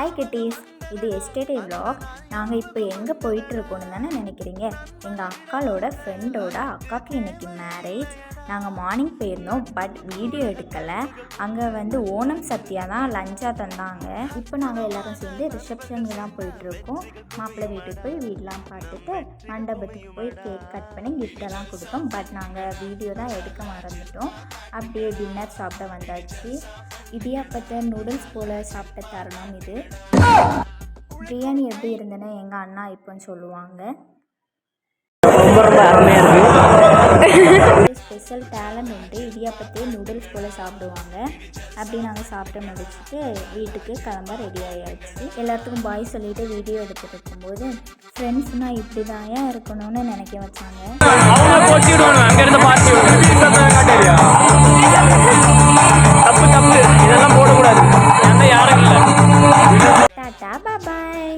Hi kitties, இது எஸ்டேடே vlog. நாங்கள் இப்போ எங்கே போயிட்டுருக்கோன்னு தானே நினைக்கிறீங்க. எங்கள் அக்காளோட ஃப்ரெண்டோட அக்காவுக்கு இன்றைக்கி மேரேஜ். நாங்கள் மார்னிங் போயிருந்தோம், பட் வீடியோ எடுக்கலை. அங்கே ஓணம் சத்யா தான் லஞ்சாக தந்தாங்க. இப்போ நாங்கள் எல்லோரும் சேர்ந்து ரிசப்ஷனுக்கு தான் போயிட்டுருக்கோம். மாப்பிள்ளை வீட்டுக்கு போய் வீடெலாம் பார்த்துட்டு மண்டபத்துக்கு போய் கேக் கட் பண்ணி கிஃப்டெல்லாம் கொடுத்தோம். பட் நாங்கள் வீடியோ தான் எடுக்க மறந்துட்டோம். அப்படியே டின்னர் சாப்பிட வந்தாச்சு. இடியாப்பத்தை நூடுல்ஸ் போல் சாப்பிட்ட தருணம் இது. பிரியாணி எப்படி இருந்ததுன்னு எங்கள் அண்ணா இப்போன்னு சொல்லுவாங்க. ஸ்பெஷல் டேலண்ட் உண்டு, இடியாப்பத்தையே நூடுல்ஸ் போல் சாப்பிடுவாங்க. அப்படி நாங்கள் சாப்பிட்டு முடிச்சுட்டு வீட்டுக்கு கிளம்ப ரெடி ஆகியாச்சு. எல்லாத்துக்கும் பாய் சொல்லிட்டு வீடியோ எடுத்துகிட்டு இருக்கும்போது ஃப்ரெண்ட்ஸ்னால் இப்படி தான் இருக்கணும்னு நினைக்க வச்சாங்க. டாடா பாய்.